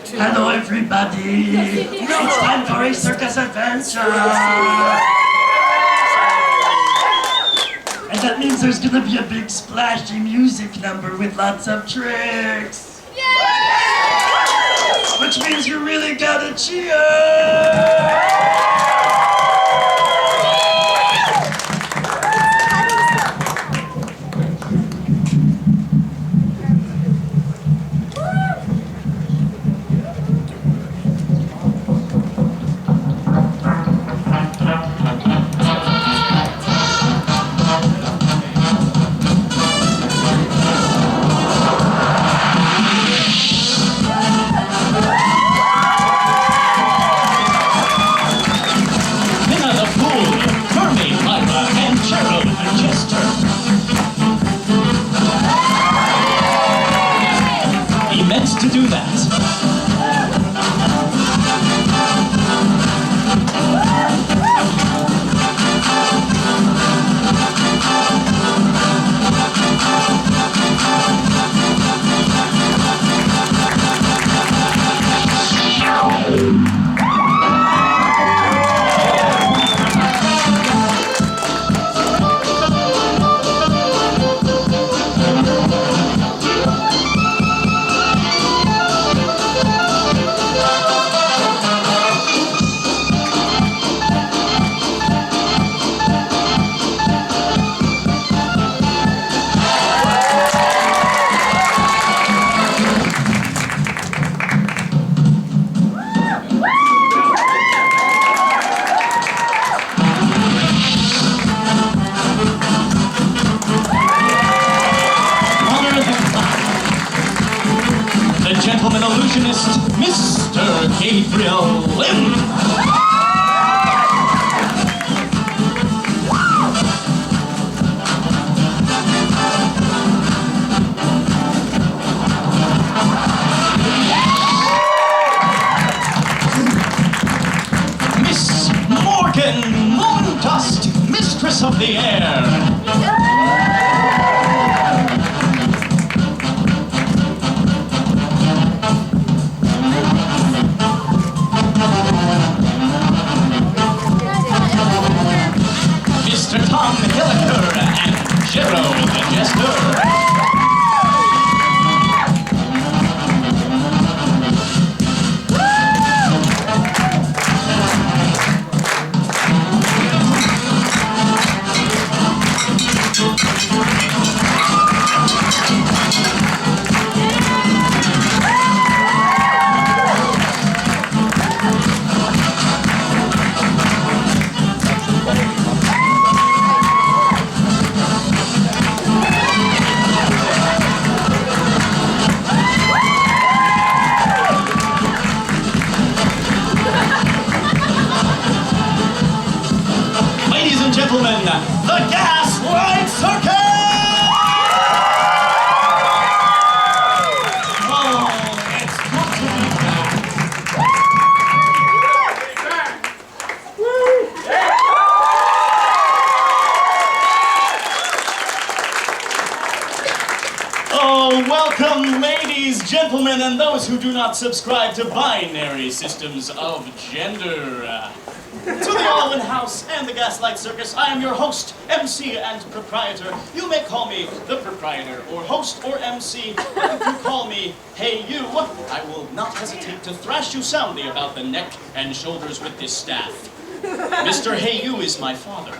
Hello everybody! It's time for a circus adventure! And that means there's gonna be a big splashy music number with lots of tricks! Which means you really gotta cheer! To do that. Gentleman illusionist, Mr. Gabriel Lim. Miss Morgan Moondust, Mistress of the Air. Tom Hilliker and Jero the Jester. Gentlemen, the Gaslight Circus! Oh, it's good to be back. Oh, welcome, ladies, gentlemen, and those who do not subscribe to binary systems of gender. To the All-In House and the Gaslight Circus, I am your host, MC, and proprietor. You may call me the proprietor, or host, or MC, but if you call me Hey You, I will not hesitate to thrash you soundly about the neck and shoulders with this staff. Mr. Hey You is my father.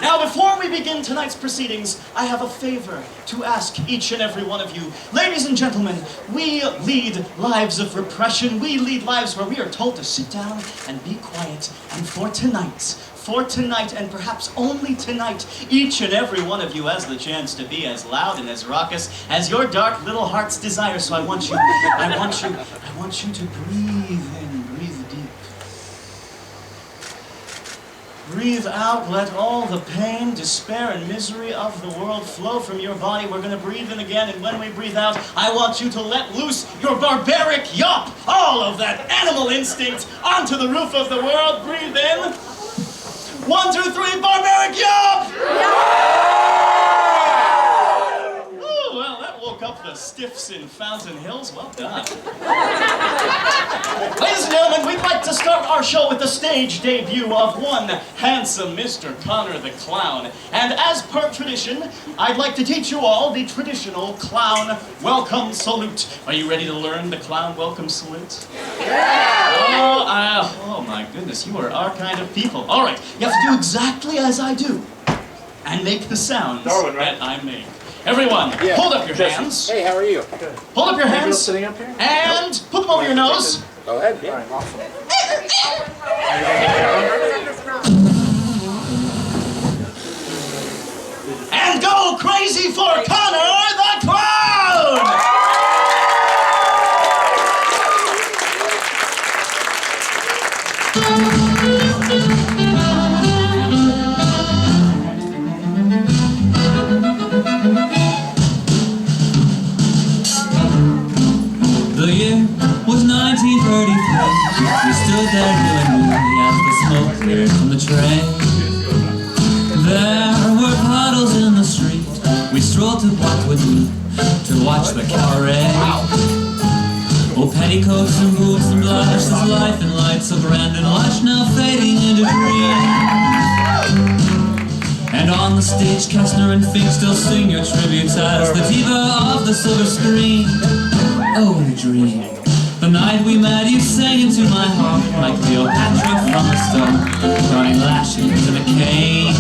Now, before we begin tonight's proceedings, I have a favor to ask each and every one of you. Ladies and gentlemen, we lead lives of repression. We lead lives where we are told to sit down and be quiet. And for tonight, and perhaps only tonight, each and every one of you has the chance to be as loud and as raucous as your dark little heart's desire. So I want you to breathe in, breathe deep. Breathe out, let all the pain, despair, and misery of the world flow from your body. We're going to breathe in again, and when we breathe out, I want you to let loose your barbaric yawp, all of that animal instinct, onto the roof of the world. Breathe in. 1, 2, 3, barbaric yawp! Ooh, well, that woke up the stiffs in Fountain Hills. Well done. Ladies and gentlemen, we'd like to start our show with the stage debut of one handsome Mr. Connor the Clown. And as per tradition, I'd like to teach you all the traditional clown welcome salute. Are you ready to learn the clown welcome salute? Yeah! Oh my goodness, you are our kind of people. All right, you have to do exactly as I do. And make the sounds that I make. Everyone, hold up your hands. Hey, how are you? Good. Hold up your hands. Sitting up here? And put them over your nose. Go ahead. All right, awesome. And go crazy for Connor the Clown! The year was 1933. We stood there doing movie as the smoke cleared from the train. There were puddles in the street. We strolled to Buckwood to watch the cabaret. Oh, petticoats and boots and blushes, life and light so grand and lush, now fading into dreams. And on the stage, Kestner and Fink still sing your tributes as the diva of the silver screen. Oh, what a dream. The night we met, you sang into my heart like Cleopatra from the start, throwing lashings and a cane.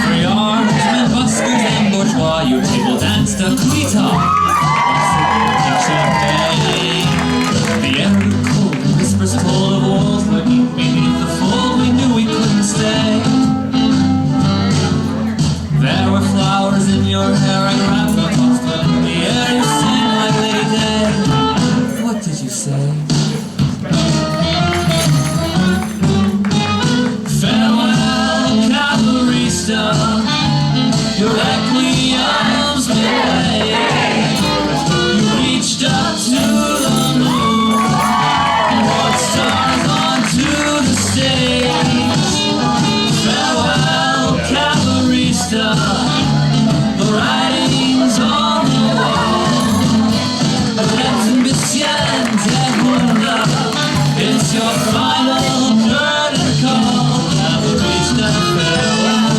For your men, buskers and bourgeois, you table danced a cuitar, sipping champagne. The air grew cold, and whispers told of wolves lurking beneath the fold. We knew we couldn't stay. There were flowers in your hair, I grabbed my tossed them in the air. You sang like Lady Day. What did you say? Farewell, cavalrysta, your requiem's been laid. You reached up to the moon, brought stars onto the stage. Farewell, cavalrysta, the writing's on the wall. It's your final curtain call. Cavalrysta, farewell.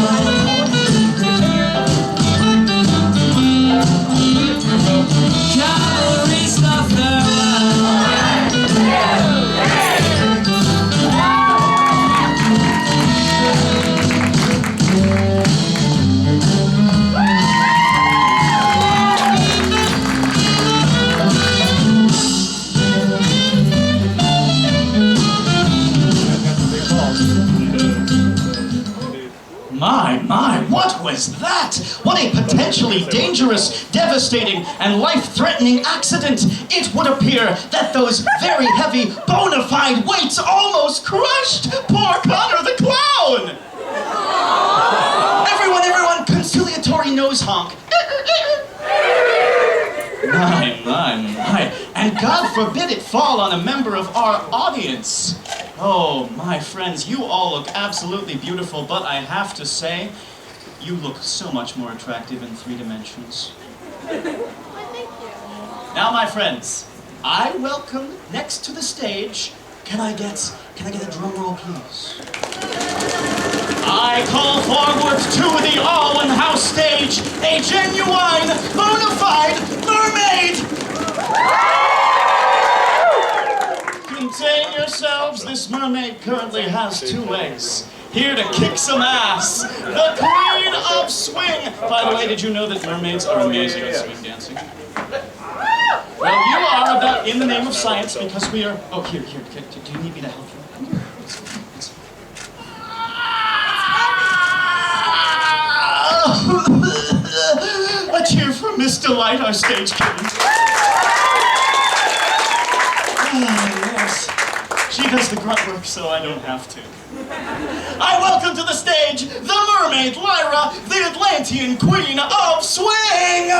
Cavalrysta, farewell. My, what was that? What a potentially dangerous, devastating, and life-threatening accident. It would appear that those very heavy, bona fide weights almost crushed poor Connor the Clown! Everyone, conciliatory nose honk. My. And God forbid it fall on a member of our audience. Oh, my friends, you all look absolutely beautiful, but I have to say, you look so much more attractive in 3 dimensions. Now, my friends, I welcome next to the stage, can I get a drum roll, please? I call forward to the Alwyn House stage, a genuine, bona fide mermaid! Contain yourselves, this mermaid currently has 2 legs. Here to kick some ass, the Queen of Swing! By the way, did you know that mermaids are amazing at swing dancing? Well, you are about in the name of science because we are... Oh, here, do you need me to help you? A cheer for Miss Delight, our stage king. Yes, she does the grunt work, so I don't have to. I welcome to the stage the mermaid Lyra, the Atlantean queen of swing!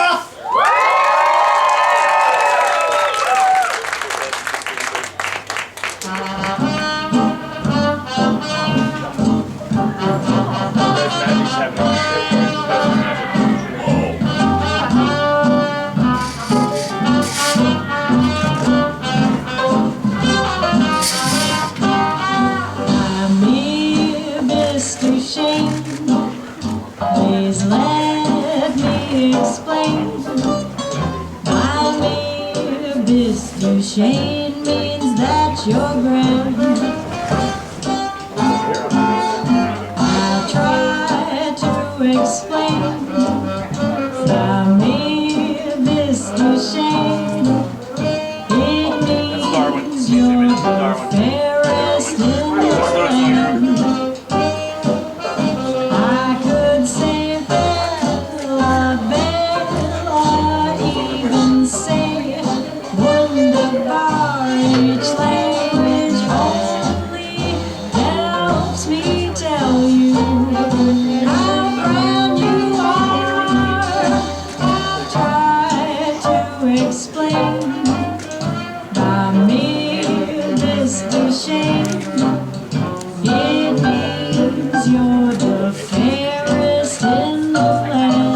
Shane means that you're grand. I try to explain from me this to Shane. It means you're the fairest in the land. I could say Bella, Bella, even say wonderbar. Each language only helps me tell you how proud you are. I've tried to explain by me this to Shane. It means you're the fairest in the land.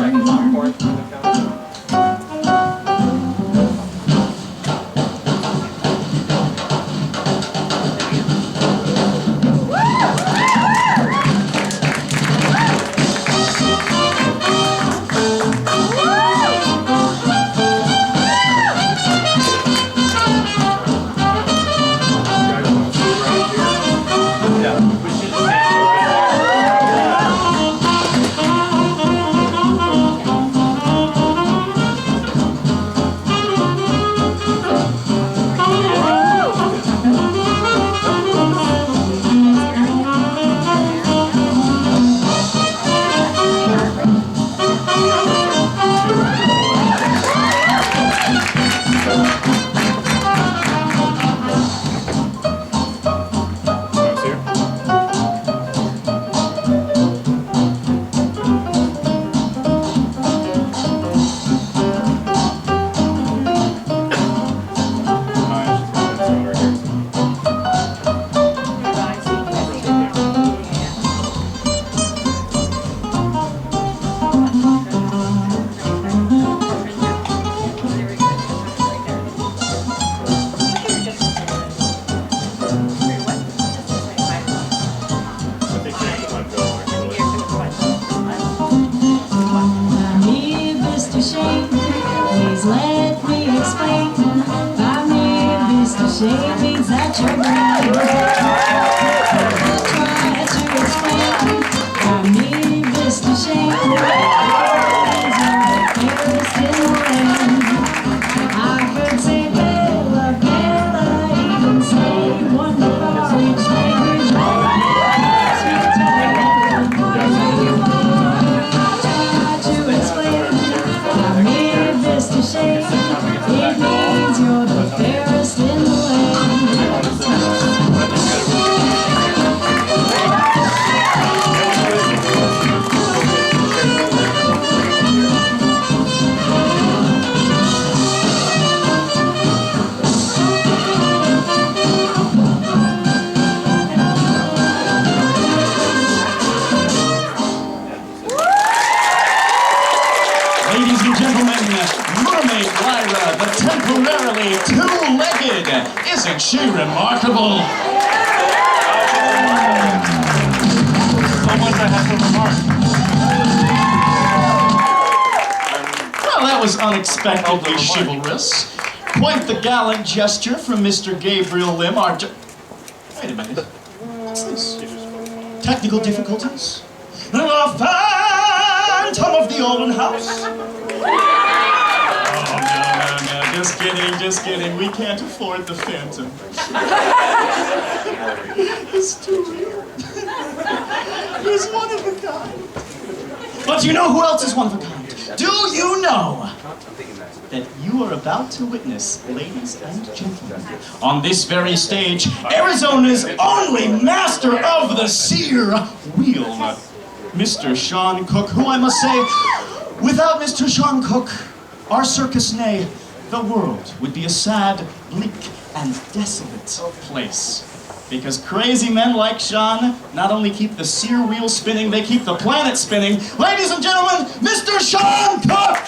Please let me explain. By me, Mr. Shane means that you're grand. I try to explain. By me, Mr. Shane means you're the fairest in the land. I could say Bella, Bella, even say wonderful. Each language helps me tell how proud you are. I try to explain. By me, Mr. Shane, it means you're the fairest in the land. Ladies and gentlemen, Mermaid Lyra, the temporarily two-legged. Isn't she remarkable? Someone that has to remark. Well, that was unexpectedly chivalrous. Quite the gallant gesture from Mr. Gabriel Lim, our... Wait a minute. What's this? Technical difficulties? The Phantom of the Old House? Oh, no, just kidding. We can't afford the Phantom. It's too real. He's one of a kind. But you know who else is one of a kind? Do you know that you are about to witness, ladies and gentlemen, on this very stage, Arizona's only master of the seer wheel, Mr. Sean Cook, who I must say, without Mr. Sean Cook, our circus, nay, the world would be a sad, bleak, and desolate place. Because crazy men like Sean not only keep the seer wheel spinning, they keep the planet spinning. Ladies and gentlemen, Mr. Sean Cook!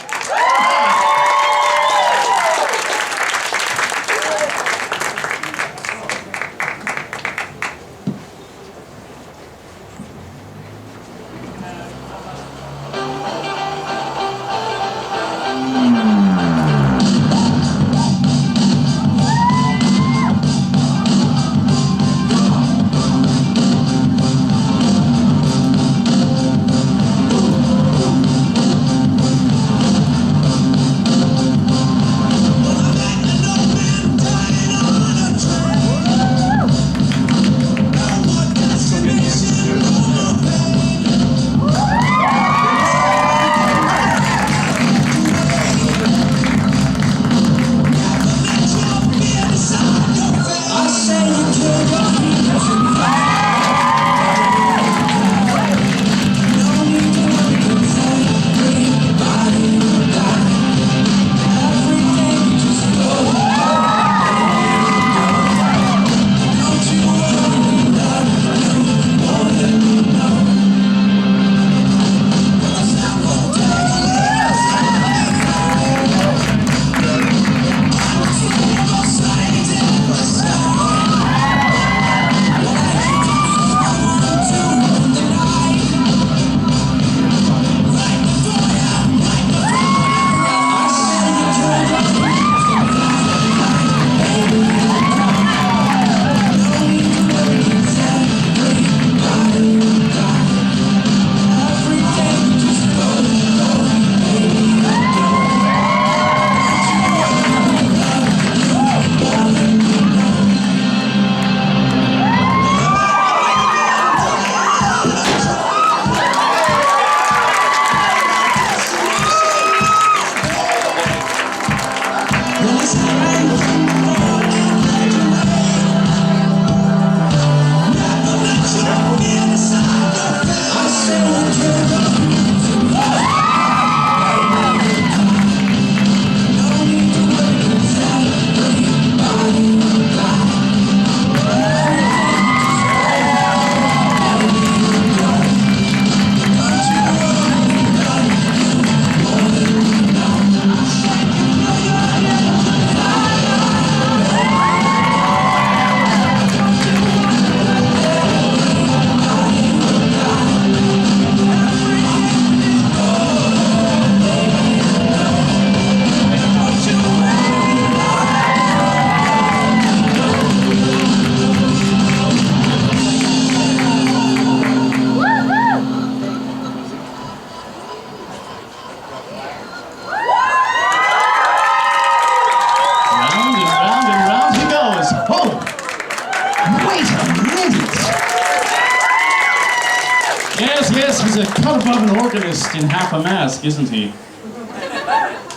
Yes, he's a cut above an organist in half a mask, isn't he?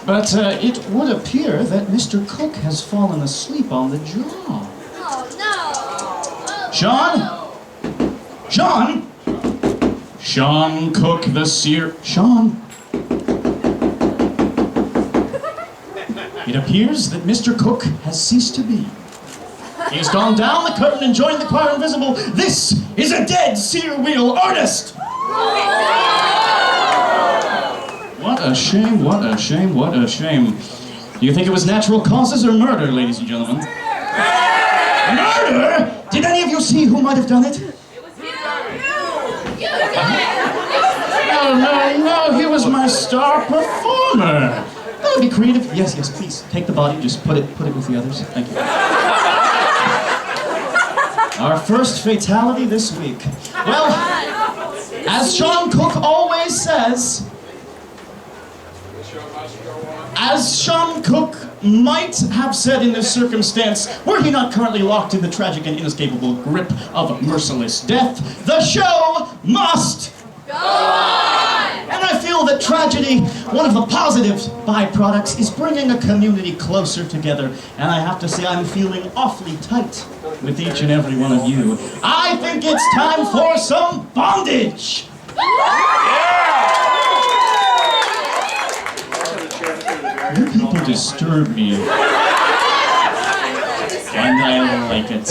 But it would appear that Mr. Cook has fallen asleep on the jaw. Oh, no. Sean? Sean? Sean Cook, the seer. Sean? It appears that Mr. Cook has ceased to be. He's gone down the curtain and joined the choir invisible. This is a dead seer wheel artist! What a shame, what a shame, what a shame. Do you think it was natural causes or murder, ladies and gentlemen? Murder? Did any of you see who might have done it? No, he was my star performer. That would be creative. Yes, please. Take the body, just put it with the others. Thank you. Our first fatality this week. Well, as Sean Cook always says, as Sean Cook might have said in this circumstance, were he not currently locked in the tragic and inescapable grip of merciless death, the show must go on! And I feel that tragedy, one of the positive byproducts, is bringing a community closer together. And I have to say, I'm feeling awfully tight with each and every one of you. I think it's time for some bondage! You people disturb me. And I like it.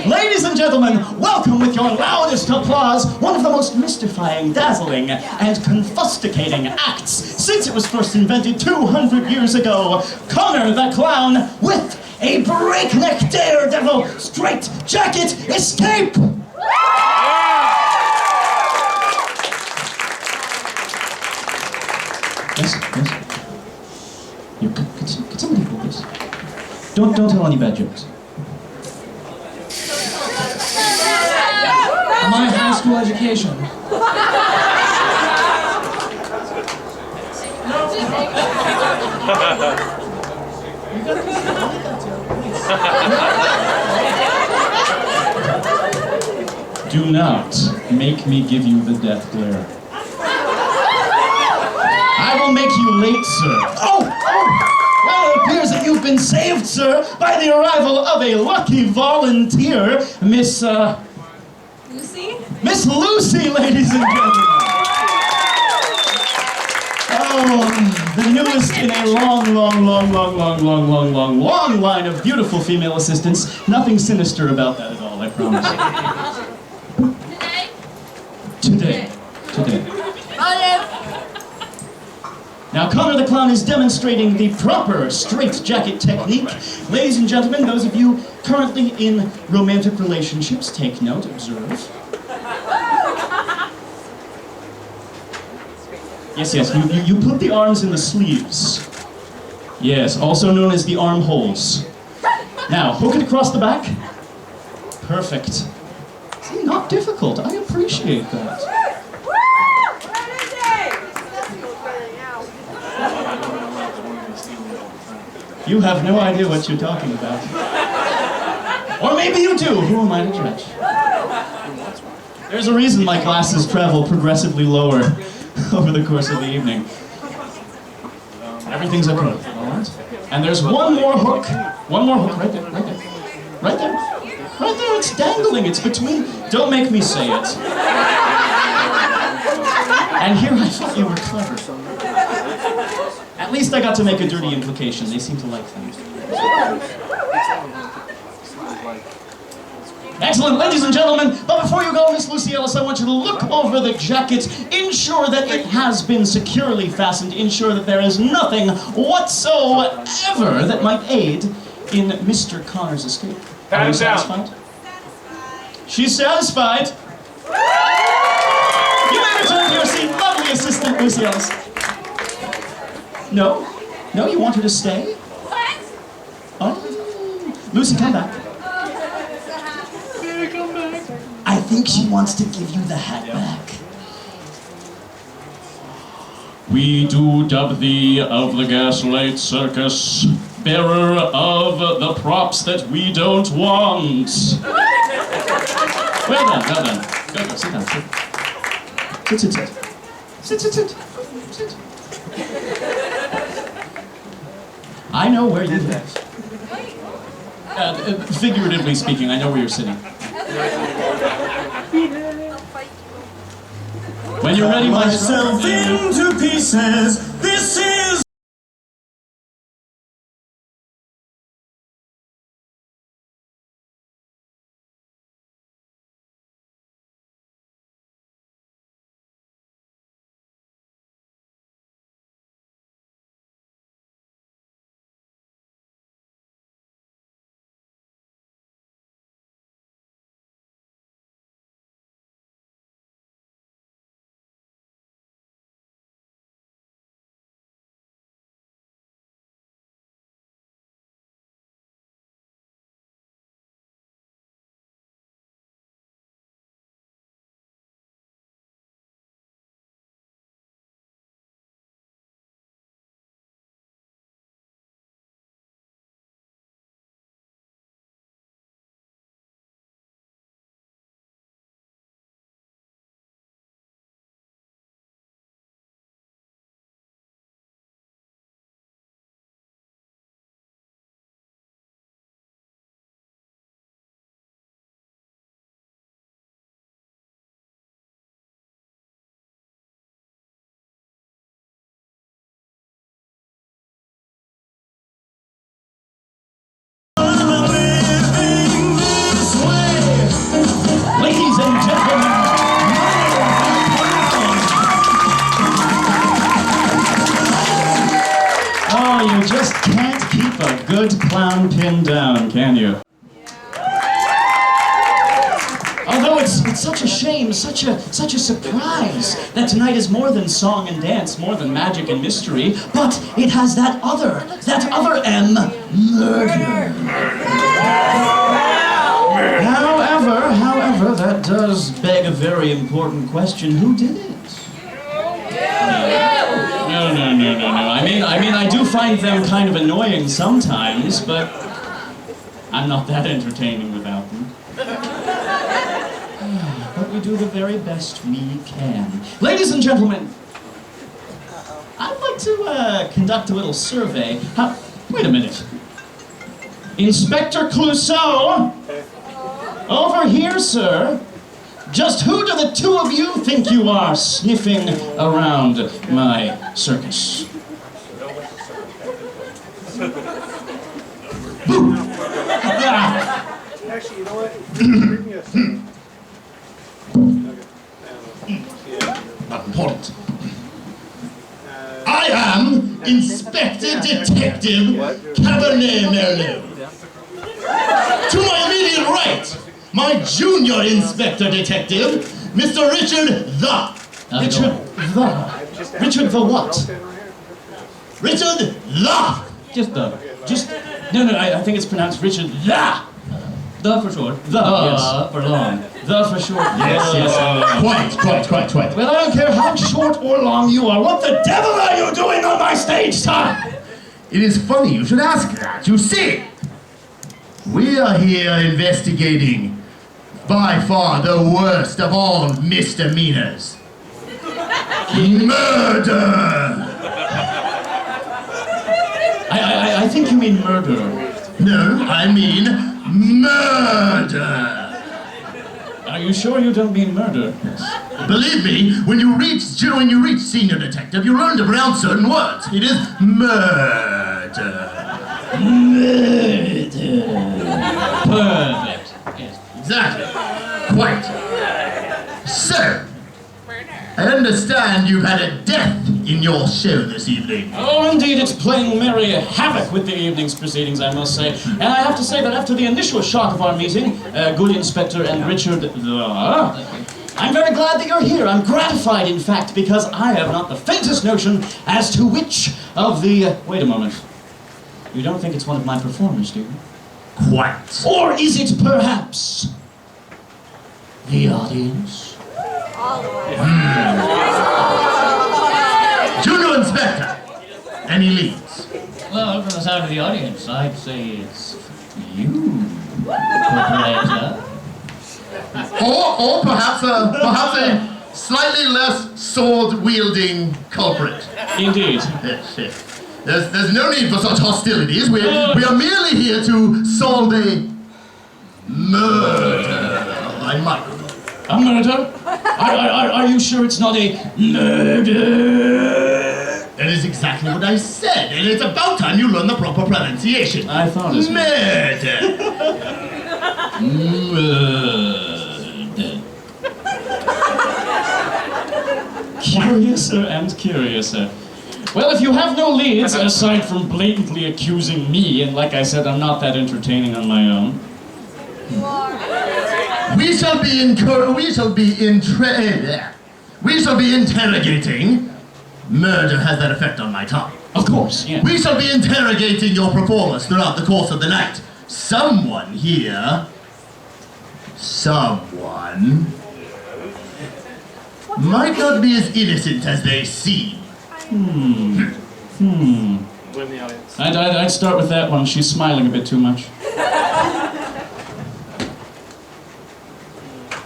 Ladies and gentlemen, welcome with your loudest applause one of the most mystifying, dazzling, and confusticating acts since it was first invented 200 years ago. Connor the Clown with a breakneck daredevil straight jacket escape! Yes. Could somebody hold this? Don't tell any bad jokes. My high school education. Do not make me give you the death glare. I will make you late, sir. Oh! Well, it appears that you've been saved, sir, by the arrival of a lucky volunteer, Miss Lucy? Miss Lucy, ladies and gentlemen. Oh, the newest in a long line of beautiful female assistants. Nothing sinister about that at all, I promise. Today. Now, Connor the Clown is demonstrating the proper straitjacket technique. Ladies and gentlemen, those of you currently in romantic relationships, take note, observe. Yes, you put the arms in the sleeves. Yes, also known as the armholes. Now, hook it across the back. Perfect. See, not difficult. I appreciate that. You have no idea what you're talking about. Or maybe you do. Who am I to judge? There's a reason my glasses travel progressively lower over the course of the evening. Everything's okay, all right? And there's one more hook. One more hook right there. Right there, it's dangling. It's between. Don't make me say it. And here I thought you were clever. At least I got to make a dirty implication. They seem to like things. Excellent, ladies and gentlemen. But before you go, Miss Lucy Ellis, I want you to look over the jacket, ensure that it has been securely fastened, ensure that there is nothing whatsoever that might aid in Mr. Connor's escape. Are you satisfied? She's satisfied. You may return to your seat, lovely assistant Lucy Ellis. No, you want her to stay? What? Oh, Lucy, come back. I think she wants to give you the hat back. We do dub thee of the gaslight circus, bearer of the props that we don't want. Well done. Go, sit down, sit. Sit, sit, sit. Sit, sit, sit. Sit. I know where you live. Figuratively speaking, I know where you're sitting. When you're ready, myself into pieces. This is ladies and gentlemen, oh, you just can't keep a good clown pinned down, can you? Although it's such a shame, such a surprise that tonight is more than song and dance, more than magic and mystery, but it has that other M, murder. However, that does beg a very important question. Who did it? No. I mean, I do find them kind of annoying sometimes, but I'm not that entertaining without them. But we do the very best we can. Ladies and gentlemen, I'd like to conduct a little survey. Wait a minute. Inspector Clouseau? Over here, sir. Just who do the two of you think you are sniffing around my circus? Actually, you know what? Bring me a second. not important. I am Inspector Detective Cabernet Merlot. To my immediate right, my junior Inspector Detective, Mr. Richard the. Richard the what? Richard the. No, I think it's pronounced Richard the. The for short. The, yes. For long. The for short. Yes. Quite. Well, I don't care how short or long you are. What the devil are you doing on my stage, sir? It is funny you should ask that. You see, we are here investigating by far the worst of all misdemeanors. Murder! I think you mean murder. No, I mean murder! Are you sure you don't mean murder? Believe me, when you reach senior detective, you learn to pronounce certain words. It is murder. Perfect. Yes. Exactly. Quite. So, I understand you've had a death in your show this evening. Oh, indeed, it's playing merry havoc with the evening's proceedings, I must say. And I have to say that after the initial shock of our meeting, good Inspector and Richard I'm very glad that you're here. I'm gratified, in fact, because I have not the faintest notion as to which of the... wait a moment. You don't think it's one of my performers, do you? Quite. Or is it perhaps the audience? Junior Inspector, any leads? Well, from the sound of the audience, I'd say it's you, proprietor. Or or perhaps a slightly less sword-wielding culprit. Indeed. Yes, yes. There's no need for such hostilities. We are merely here to solve a murder. I might. A murder? Are you sure it's not a murder? That is exactly what I said, and it's about time you learn the proper pronunciation. I thought as much. Murder. Murder. Curiouser and curiouser. Well, if you have no leads, aside from blatantly accusing me, and like I said, I'm not that entertaining on my own. We shall be interrogating. Murder has that effect on my tongue. Of course, yeah. We shall be interrogating your performance throughout the course of the night. Someone here, might not be as innocent as they seem. Blame the audience. I'd start with that one. She's smiling a bit too much.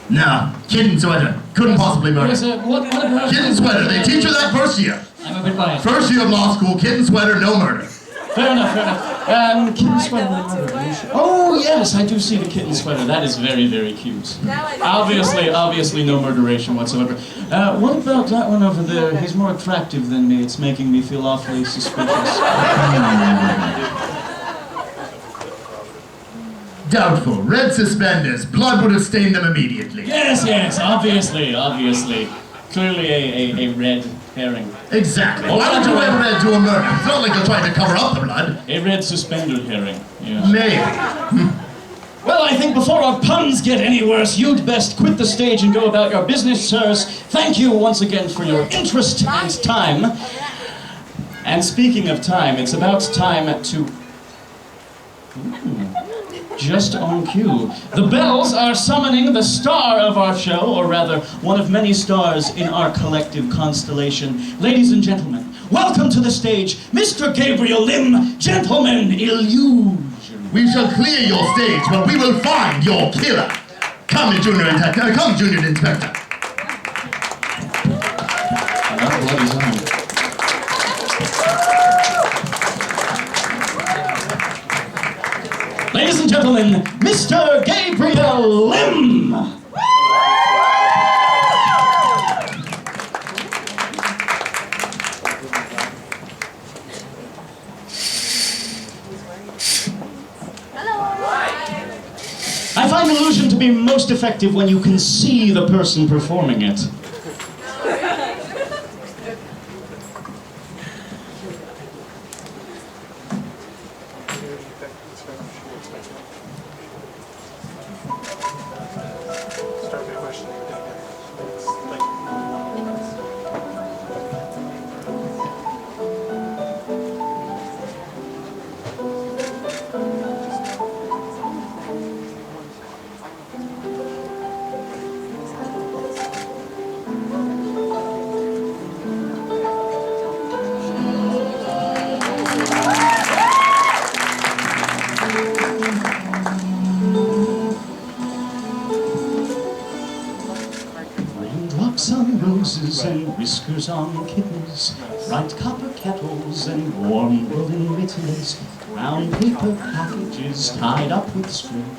Now, Kitten Sweater couldn't possibly murder. Yes, what about... Kitten Sweater, they teach you that first year. I'm a bit biased. First year of law school, Kitten Sweater, no murder. Fair enough, fair enough. Kitten sweater. Oh, yes, I do see the kitten sweater. That is very, very cute. Obviously no murderation whatsoever. What about that one over there? He's more attractive than me. It's making me feel awfully suspicious. Doubtful. Red suspenders. Blood would have stained them immediately. Yes, obviously. Clearly a red herring. Exactly. Why would you wear red to a murder? It's not like you're trying to cover up the blood. A red suspended herring, yes. Maybe. Well, I think before our puns get any worse, you'd best quit the stage and go about your business, sirs. Thank you once again for your interest and time. And speaking of time, it's about time to... Just on cue. The bells are summoning the star of our show, or rather, one of many stars in our collective constellation. Ladies and gentlemen, welcome to the stage, Mr. Gabriel Lim, Gentleman Illusion. We shall clear your stage, but we will find your killer. Come, Junior Inspector. That bloody zone. Ladies and gentlemen, Mr. Gabriel Lim! I find illusion to be most effective when you can see the person performing it. Start the question. Raindrops on roses and whiskers on kittens, bright copper kettles and warm woolen mittens, brown paper packages tied up with string.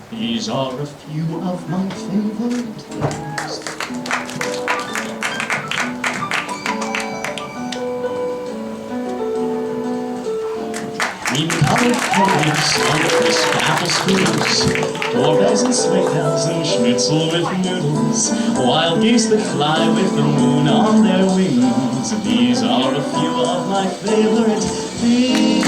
These are a few of my favorite things. Cream-colored foliage on crisp apple strudels, doorbells and sleigh bells and schnitzel with noodles, wild geese that fly with the moon on their wings. These are a few of my favorite things.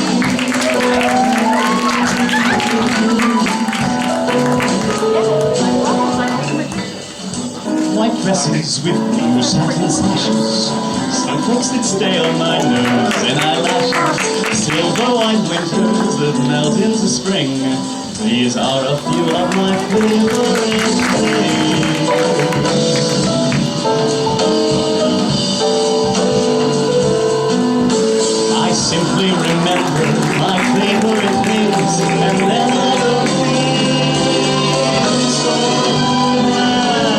White dresses with blue satin sashes, snowflakes that stay on my nose and eyelashes, silver white winters that melt into spring. These are a few of my favorite things. I simply remember my favorite things, and then I don't feel so bad.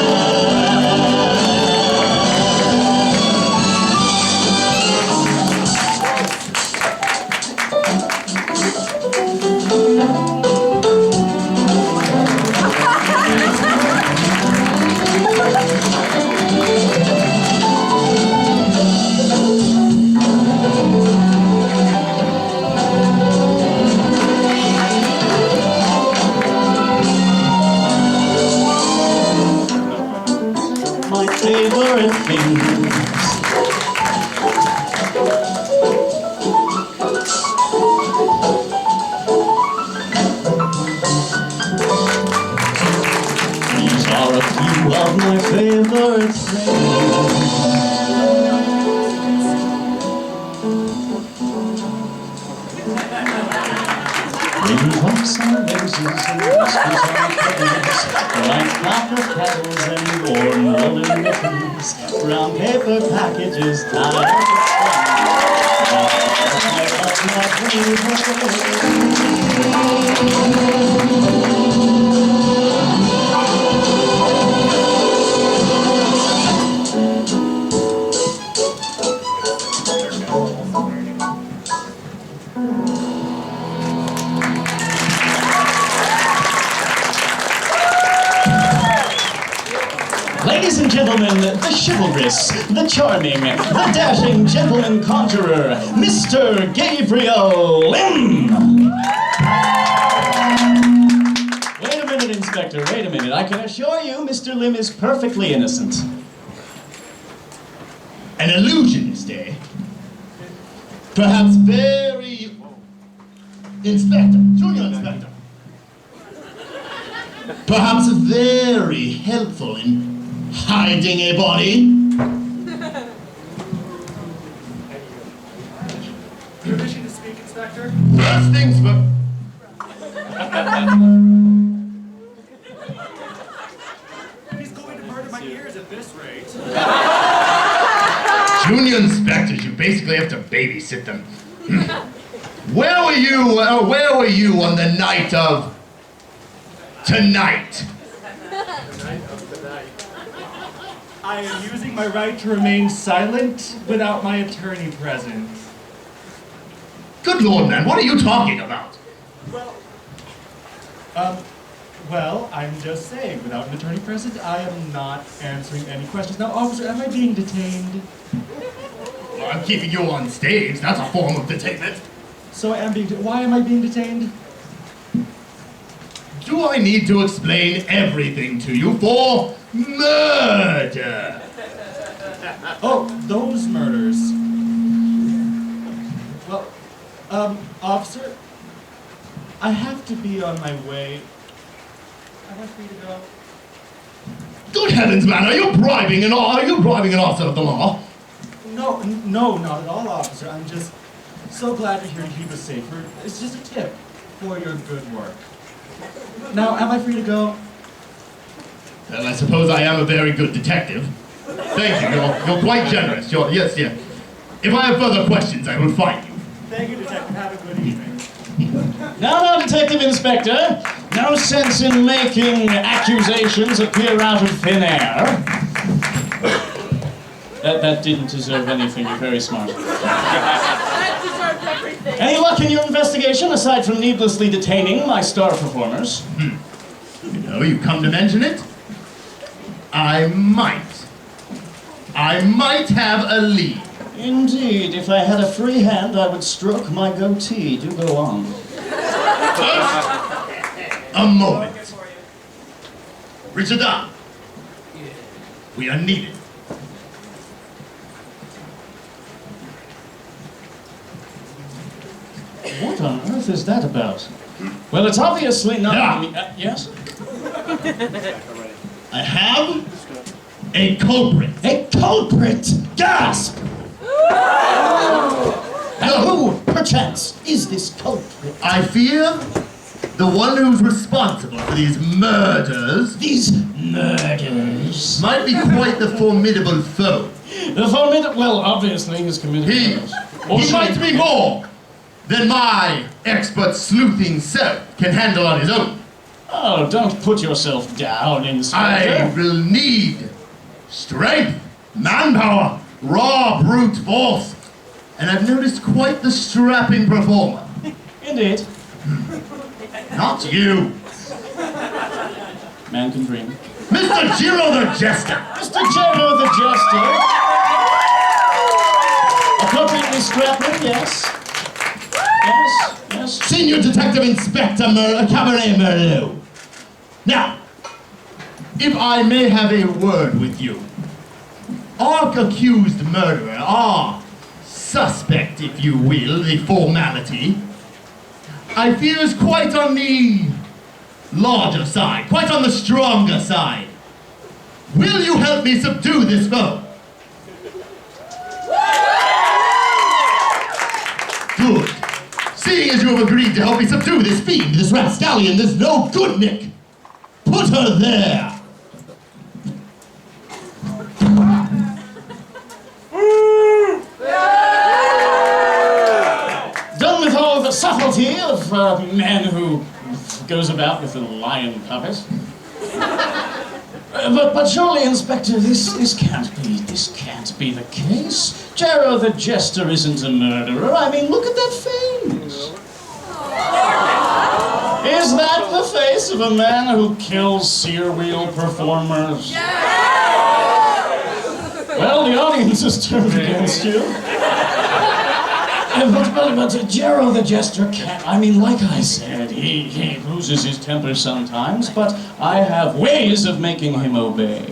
favorite things. These are a few of my favorite things. Raindrops on roses and whiskers on kittens, white copper petals and warm woolen mittens, brown paper packages tied up Ladies and gentlemen, the chivalrous, the charming, the dashing gentleman conjurer, Mr. Gabriel Lim! Wait a minute, Inspector, wait a minute. I can assure you Mr. Lim is perfectly innocent. An illusionist, eh? Perhaps very... Inspector, Junior Inspector. Perhaps very helpful in hiding a body. Permission to speak, Inspector? First things first. He's going to murder my ears at this rate. Junior inspectors, you basically have to babysit them. Where were you on the night of tonight? I am using my right to remain silent without my attorney present. Good Lord, man, what are you talking about? Well, I'm just saying, without an attorney present, I am not answering any questions. Now, officer, am I being detained? Well, I'm keeping you on stage. That's a form of detainment. So I am being why am I being detained? Do I need to explain everything to you for murder? Oh, those murders. Well, officer, I have to be on my way. Am I free to go? Good heavens, man, are you bribing an officer of the law? No, not at all, officer. I'm just so glad you're here to keep us safer. It's just a tip for your good work. Now, am I free to go? Well, I suppose I am a very good detective. Thank you, you're quite generous. Yes. If I have further questions, I will find you. Thank you, Detective. Have a good evening. Now, Detective Inspector, no sense in making accusations appear out of thin air. That didn't deserve anything. You're very smart. That deserved everything. Any luck in your investigation, aside from needlessly detaining my star performers? You come to mention it? I might have a lead. Indeed. If I had a free hand, I would stroke my goatee. Do go on. First, a moment. Richard down. We are needed. What on earth is that about? Well, it's obviously not... yes? I have a culprit. A culprit! Gasp! And who, perchance, is this culprit? I fear the one who's responsible for these murders These murders. might be quite the formidable foe. The formidable... Well, obviously he's committed He murders. Or she- might be more than my expert sleuthing self can handle on his own. Oh, don't put yourself down, I Inspector. will need strength, manpower, raw brute force, and I've noticed quite the strapping performer. Indeed. Not you, Man can dream. Mr. Giro the Jester. Mr. Jero the Jester. Appropriately strapping, yes. Yes. Senior Detective Inspector Cabaret Merlot. Now, if I may have a word with you, our accused murderer, our suspect, if you will, the formality, I fear is quite on the larger side, quite on the stronger side. Will you help me subdue this foe? Good. Seeing as you have agreed to help me subdue this fiend, this rapscallion, this no-good-nick, put her there! Done with all the subtlety of a man who goes about with a lion puppet. But surely, Inspector, this can't be the case. Jero the Jester isn't a murderer. I mean, look at that face. Is that the face of a man who kills sear wheel performers? Well, the audience has turned against you. But Jero the Jester can't. I mean, like I said, he loses his temper sometimes, but I have ways of making him obey.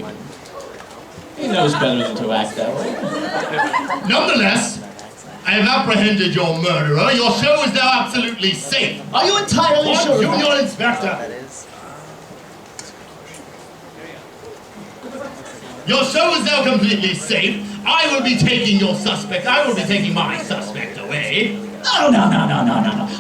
He knows better than to act that way. Nonetheless, I have apprehended your murderer. Your show is now absolutely safe. Are you entirely sure? Junior Inspector. Your show is now completely safe. I will be taking your suspect. I will be taking my suspect away. No.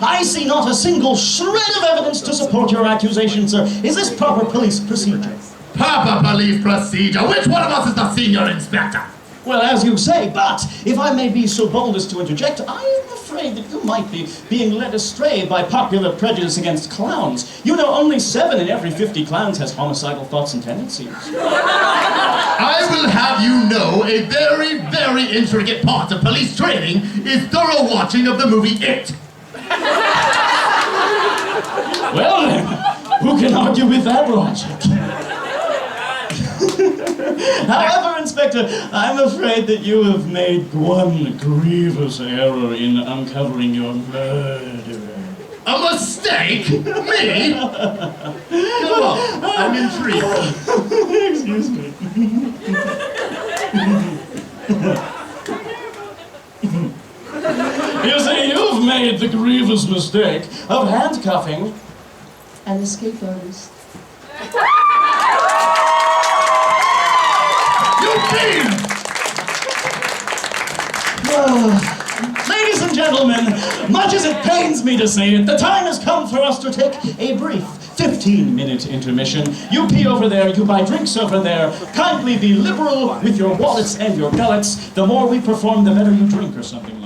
I see not a single shred of evidence to support your accusation, sir. Is this proper police procedure? Proper police procedure. Which one of us is the senior inspector? Well, as you say, but if I may be so bold as to interject, I am afraid that you might be being led astray by popular prejudice against clowns. You know, only 7 in every 50 clowns has homicidal thoughts and tendencies. I will have you know a very, very intricate part of police training is thorough watching of the movie It. Well then, who can argue with that logic? However, Inspector, I'm afraid that you have made one grievous error in uncovering your murderer. A mistake? Me? Come on, I'm intrigued. Excuse me. You see, you've made the grievous mistake of handcuffing an escape artist. Ladies and gentlemen, much as it pains me to say it, the time has come for us to take a brief 15-minute intermission. You pee over there, you buy drinks over there. Kindly be liberal with your wallets and your gullets. The more we perform, the better you drink or something.